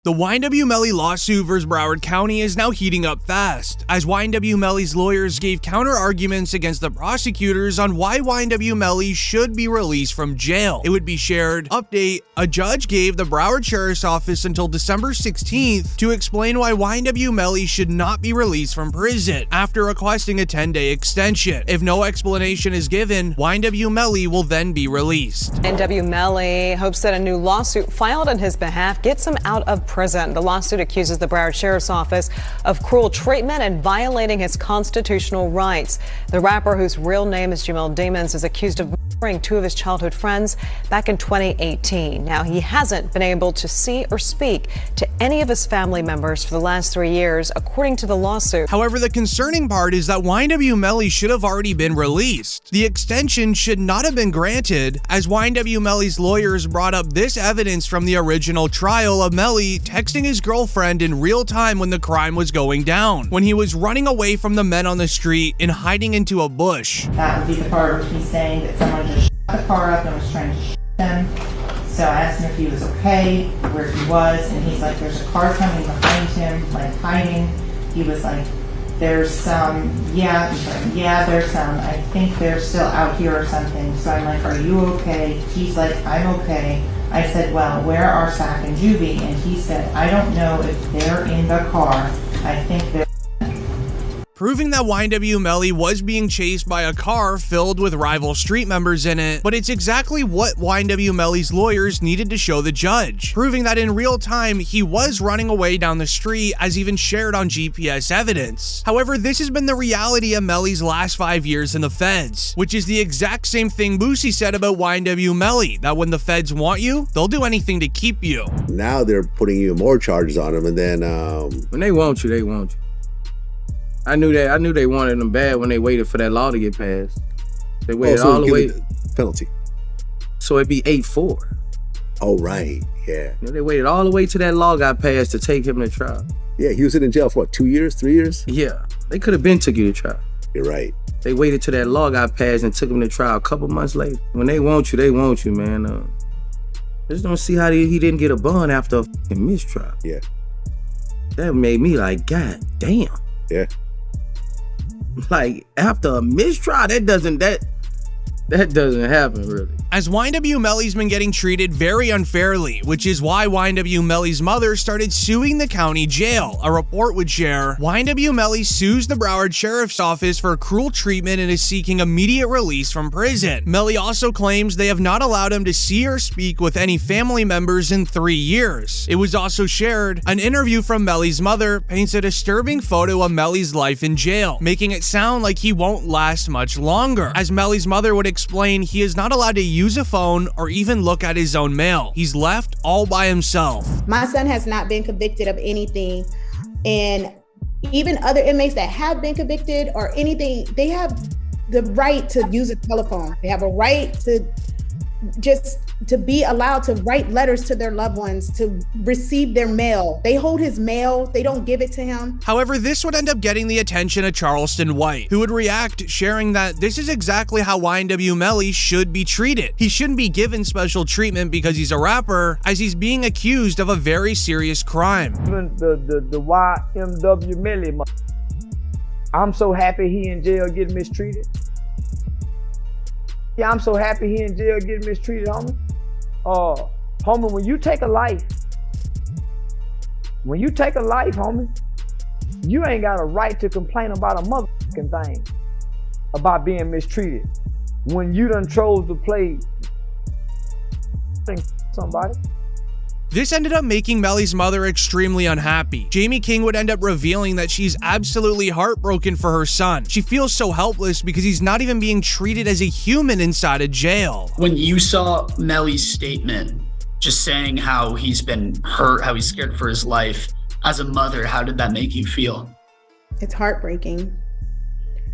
The YNW Melly lawsuit versus Broward County is now heating up fast, as YNW Melly's lawyers gave counter-arguments against the prosecutors on why YNW Melly should be released from jail. It would be shared. Update: a judge gave the Broward Sheriff's Office until December 16th to explain why YNW Melly should not be released from prison, after requesting a 10-day extension. If no explanation is given, YNW Melly will then be released. YNW Melly hopes that a new lawsuit filed on his behalf gets him out of prison. The lawsuit accuses the Broward Sheriff's Office of cruel treatment and violating his constitutional rights. The rapper, whose real name is Jamel Demons, is accused of murdering two of his childhood friends back in 2018. Now, he hasn't been able to see or speak to any of his family members for the last 3 years, according to the lawsuit. However, the concerning part is that YNW Melly should have already been released. The extension should not have been granted, as YNW Melly's lawyers brought up this evidence from the original trial of Melly texting his girlfriend in real time when the crime was going down, when he was running away from the men on the street and hiding into a bush. That would be the part where he's saying that someone just shot the car up and was trying to shoot them. So I asked him if he was okay, where he was, and he's like, there's a car coming behind him, like hiding. He was like, there's some, yeah. He's like, yeah, there's some. I think they're still out here or something. So I'm like, are you okay? He's like, I'm okay. I said, well, where are Sack and Juvie? And he said, I don't know if they're in the car. I think they're... Proving that YNW Melly was being chased by a car filled with rival street members in it, but it's exactly what YNW Melly's lawyers needed to show the judge, proving that in real time he was running away down the street, as even shared on GPS evidence. However, this has been the reality of Melly's last 5 years in the feds, which is the exact same thing Boosie said about YNW Melly, that when the feds want you, they'll do anything to keep you. Now they're putting even more charges on him, and then when they want you, they want you. I knew they wanted them bad when they waited for that law to get passed. They waited all the way. Penalty. So it'd be 8-4. Oh, right. Yeah. You know, they waited all the way till that law got passed to take him to trial. Yeah, he was in jail for what, 2 years, 3 years? Yeah. They could have been took you to trial. You're right. They waited till that law got passed and took him to trial a couple months later. When they want you, man. I just don't see how he didn't get a bond after a fucking mistrial. Yeah. That made me like, God damn. Yeah. Like, after a mistrial, that doesn't happen, really. As YNW Melly's been getting treated very unfairly, which is why YNW Melly's mother started suing the county jail. A report would share, YNW Melly sues the Broward Sheriff's Office for cruel treatment and is seeking immediate release from prison. Melly also claims they have not allowed him to see or speak with any family members in 3 years. It was also shared, an interview from Melly's mother paints a disturbing photo of Melly's life in jail, making it sound like he won't last much longer. As Melly's mother would explain, he is not allowed to use a phone or even look at his own mail. He's left all by himself. My son has not been convicted of anything, and even other inmates that have been convicted or anything, they have the right to use a telephone. They have a right to be allowed to write letters to their loved ones, to receive their mail. They hold his mail, they don't give it to him. However, this would end up getting the attention of Charleston White, who would react, sharing that this is exactly how YNW Melly should be treated. He shouldn't be given special treatment because he's a rapper, as he's being accused of a very serious crime. Even the YNW Melly, I'm so happy he in jail getting mistreated. Yeah, I'm so happy he in jail getting mistreated, homie. Homie, when you take a life, homie, you ain't got a right to complain about a motherfucking thing about being mistreated when you done chose to play somebody. This ended up making Melly's mother extremely unhappy. Jamie King would end up revealing that she's absolutely heartbroken for her son. She feels so helpless because he's not even being treated as a human inside of jail. When you saw Melly's statement, just saying how he's been hurt, how he's scared for his life, as a mother, how did that make you feel? It's heartbreaking.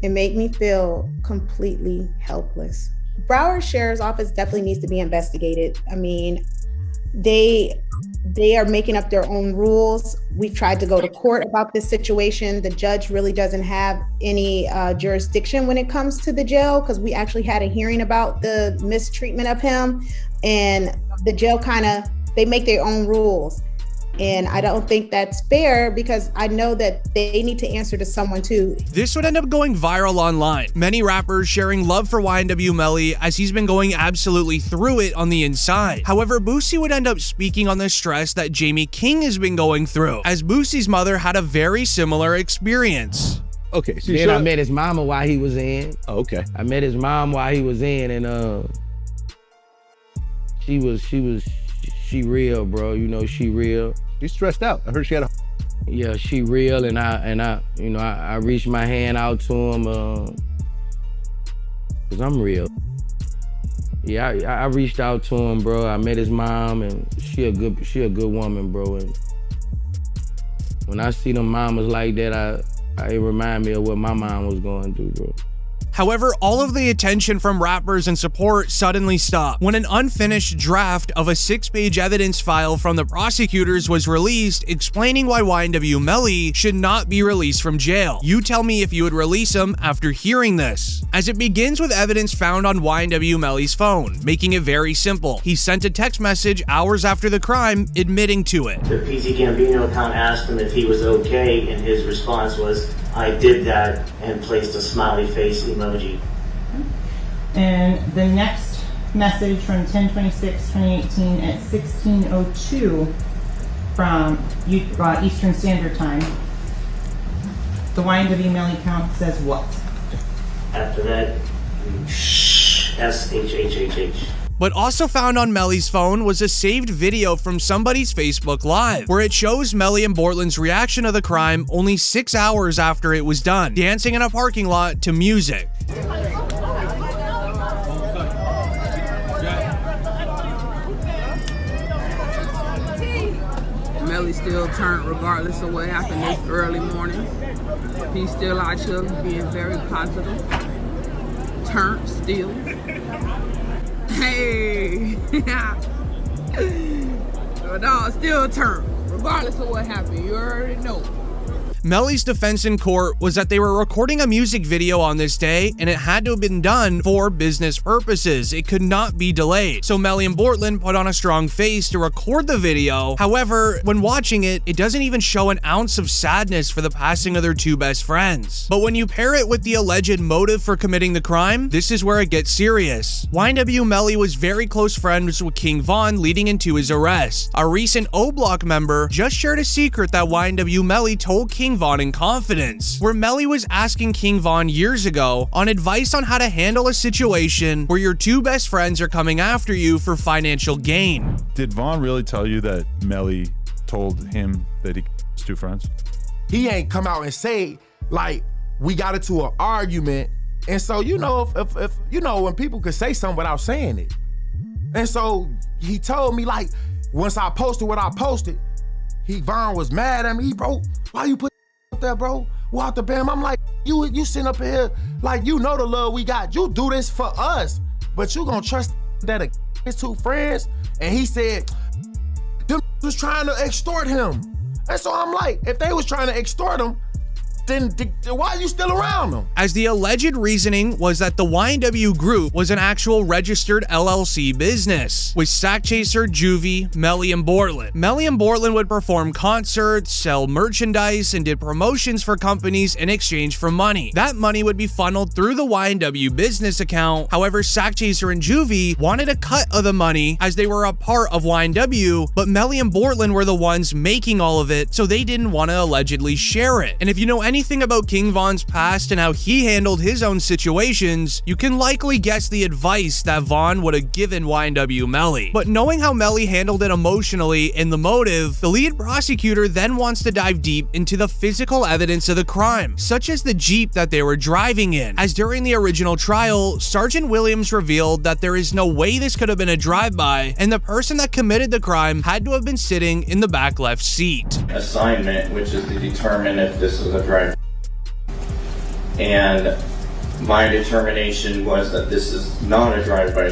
It made me feel completely helpless. Broward Sheriff's Office definitely needs to be investigated. I mean, they are making up their own rules. We've tried to go to court about this situation. The judge really doesn't have any jurisdiction when it comes to the jail, because we actually had a hearing about the mistreatment of him, and the jail they make their own rules. And I don't think that's fair because I know that they need to answer to someone too. This would end up going viral online. Many rappers sharing love for YNW Melly as he's been going absolutely through it on the inside. However, Boosie would end up speaking on the stress that Jamie King has been going through, as Boosie's mother had a very similar experience. Okay. So Then I met his mama while he was in. Oh, okay. I met his mom while he was in, and she real, bro. You know, she real. She's stressed out. I heard she had a... Yeah, she real, and I reached my hand out to him, cause I'm real. Yeah, I reached out to him, bro. I met his mom, and she a good woman, bro. And when I see them mamas like that, it remind me of what my mom was going through, bro. However, all of the attention from rappers and support suddenly stopped when an unfinished draft of a 6-page evidence file from the prosecutors was released explaining why YNW Melly should not be released from jail. You tell me if you would release him after hearing this. As it begins with evidence found on YNW Melly's phone, making it very simple. He sent a text message hours after the crime admitting to it. The PC Gambino account asked him if he was okay, and his response was, "I did that," and placed a smiley face emoji. And the next message from 10/26/2018 at 16:02 from Eastern Standard Time. The YNW Melly account says what? After that, SHHHH. But also found on Melly's phone was a saved video from somebody's Facebook Live, where it shows Melly and Bortland's reaction to the crime only 6 hours after it was done, dancing in a parking lot to music. Melly still turned regardless of what happened this early morning. He's still out here being very positive. Turned still. Hey, no, still turn, regardless of what happened. You already know. Melly's defense in court was that they were recording a music video on this day and it had to have been done for business purposes. It could not be delayed. So Melly and Bortland put on a strong face to record the video. However, when watching it, it doesn't even show an ounce of sadness for the passing of their two best friends. But when you pair it with the alleged motive for committing the crime, this is where it gets serious. YNW Melly was very close friends with King Von leading into his arrest. A recent O Block member just shared a secret that YNW Melly told King Von in confidence, where Melly was asking King Von years ago on advice on how to handle a situation where your two best friends are coming after you for financial gain. Did Von really tell you that Melly told him that he was two friends? He ain't come out and say, like, we got into an argument. And so, you know, if you know, when people could say something without saying it. And so he told me, like, once I posted what I posted, Von was mad at me. Bro, why you put up there, bro? What the bam? I'm like, you sitting up here, like, you know the love we got. You do this for us, but you gonna trust that his two friends? And he said, them was trying to extort him. And so I'm like, if they was trying to extort him, then why are you still around them? As the alleged reasoning was that the YNW group was an actual registered LLC business, with Sack Chaser, Juvie, Melly, and Bortland. Melly and Bortland would perform concerts, sell merchandise, and did promotions for companies in exchange for money. That money would be funneled through the YNW business account. However, Sack Chaser and Juvie wanted a cut of the money as they were a part of YNW, but Melly and Bortland were the ones making all of it, so they didn't want to allegedly share it. And if you know anything about King Von's past and how he handled his own situations, you can likely guess the advice that Von would have given YNW Melly. But knowing how Melly handled it emotionally and the motive, the lead prosecutor then wants to dive deep into the physical evidence of the crime, such as the Jeep that they were driving in, as during the original trial, Sergeant Williams revealed that there is no way this could have been a drive-by, and the person that committed the crime had to have been sitting in the back left seat. Assignment, which is to determine if this is a drive. And my determination was that this is not a drive-by,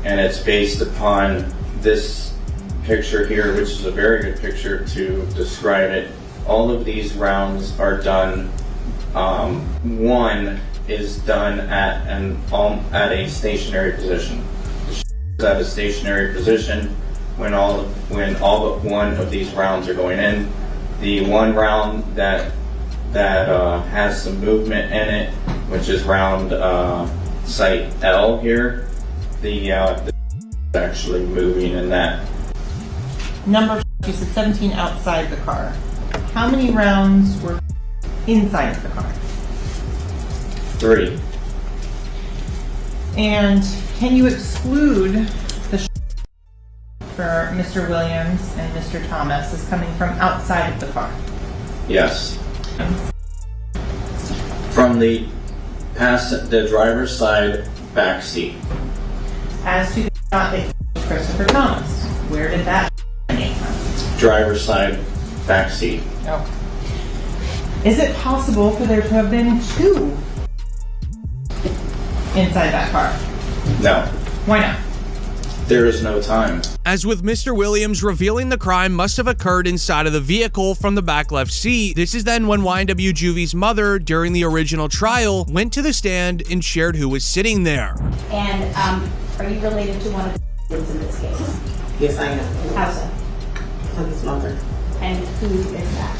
and it's based upon this picture here, which is a very good picture to describe it. All of these rounds are done. One is done at a stationary position. The is at a stationary position. when all but one of these rounds are going in. The one round that has some movement in it, which is round site L here, the actually moving in that. Number, you said 17 outside the car. How many rounds were inside of the car? 3. And can you exclude the for Mr. Williams and Mr. Thomas as coming from outside of the car? Yes. From the driver's side back seat. As to the shot that Christopher Thomas, where did that come from? Driver's side back seat. Oh. Is it possible for there to have been 2 inside that car? No. Why not? There is no time. As with Mr. Williams revealing the crime must have occurred inside of the vehicle from the back left seat, this is then when YNW Juvie's mother, during the original trial, went to the stand and shared who was sitting there. And are you related to one of the victims in this case? Yes, I am. How so? I'm his mother. And who is that?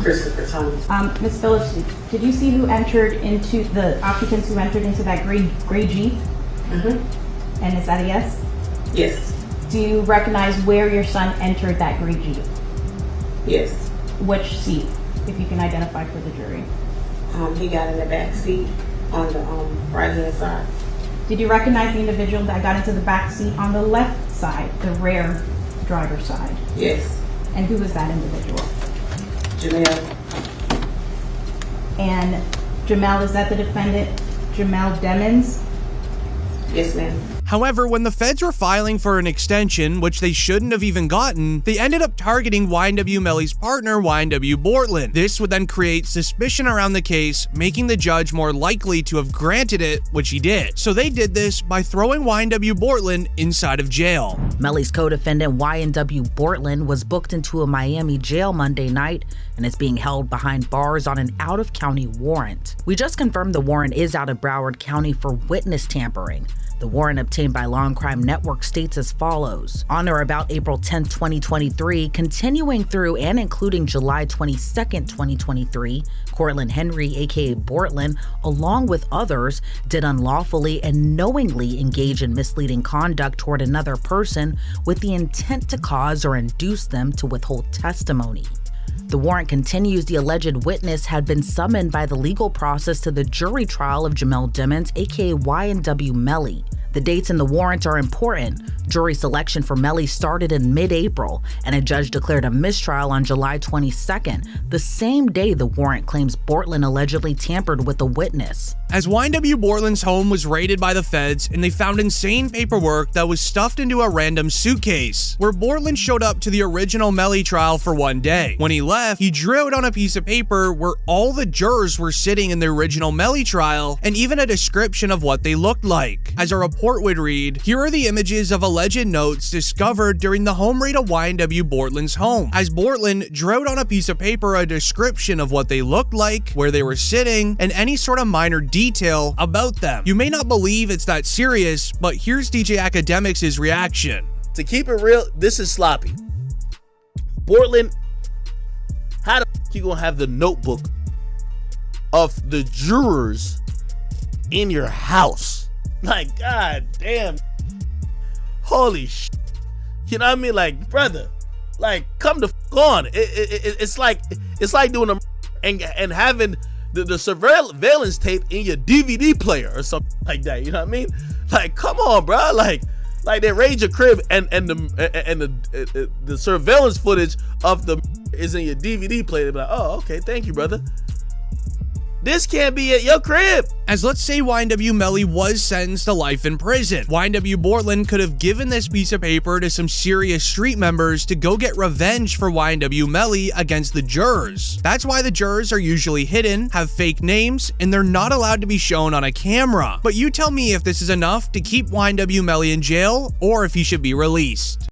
Christopher Thomas. Ms. Phillips, did you see who entered into the occupants who entered into that gray Jeep? Mm-hmm. And is that a yes? Yes. Do you recognize where your son entered that gray Jeep? Yes. Which seat, if you can identify for the jury? He got in the back seat on the right hand side. Did you recognize the individual that got into the back seat on the left side, the rear driver's side? Yes. And who was that individual? Jamel. And Jamel, is that the defendant, Jamel Demons? Yes, ma'am. However, when the feds were filing for an extension, which they shouldn't have even gotten, they ended up targeting YNW Melly's partner, YNW Bortland. This would then create suspicion around the case, making the judge more likely to have granted it, which he did. So they did this by throwing YNW Bortland inside of jail. Melly's co-defendant YNW Bortland was booked into a Miami jail Monday night and is being held behind bars on an out-of-county warrant. We just confirmed the warrant is out of Broward County for witness tampering. The warrant obtained by Law and Crime Network states as follows. On or about April 10, 2023, continuing through and including July 22, 2023, Cortland Henry, aka Bortland, along with others, did unlawfully and knowingly engage in misleading conduct toward another person with the intent to cause or induce them to withhold testimony. The warrant continues the alleged witness had been summoned by the legal process to the jury trial of Jamel Demons, aka YNW Melly. The dates in the warrant are important. Jury selection for Melly started in mid-April, and a judge declared a mistrial on July 22nd, the same day the warrant claims Bortland allegedly tampered with the witness. As YNW Bortland's home was raided by the feds and they found insane paperwork that was stuffed into a random suitcase, where Bortland showed up to the original Melly trial for one day. When he left, he drew it on a piece of paper where all the jurors were sitting in the original Melly trial and even a description of what they looked like. As a report would read, here are the images of alleged notes discovered during the home raid of YNW Bortland's home. As Bortland drew on a piece of paper a description of what they looked like, where they were sitting, and any sort of minor detail about them. You may not believe it's that serious, but here's DJ Academics' reaction. To keep it real, this is sloppy. Bortland, how the f you gonna have the notebook of the jurors in your house? Like, god damn. Holy sh. You know what I mean? Like, brother, like, come the f on. It's like doing a and having the surveillance tape in your DVD player or something like that. You know what I mean? Like, come on, bro. Like they raid your crib and the surveillance footage of the is in your DVD player. They be like, oh, okay, thank you, brother. This can't be at your crib. As let's say YNW Melly was sentenced to life in prison. YNW Bortland could have given this piece of paper to some serious street members to go get revenge for YNW Melly against the jurors. That's why the jurors are usually hidden, have fake names, and they're not allowed to be shown on a camera. But you tell me if this is enough to keep YNW Melly in jail or if he should be released.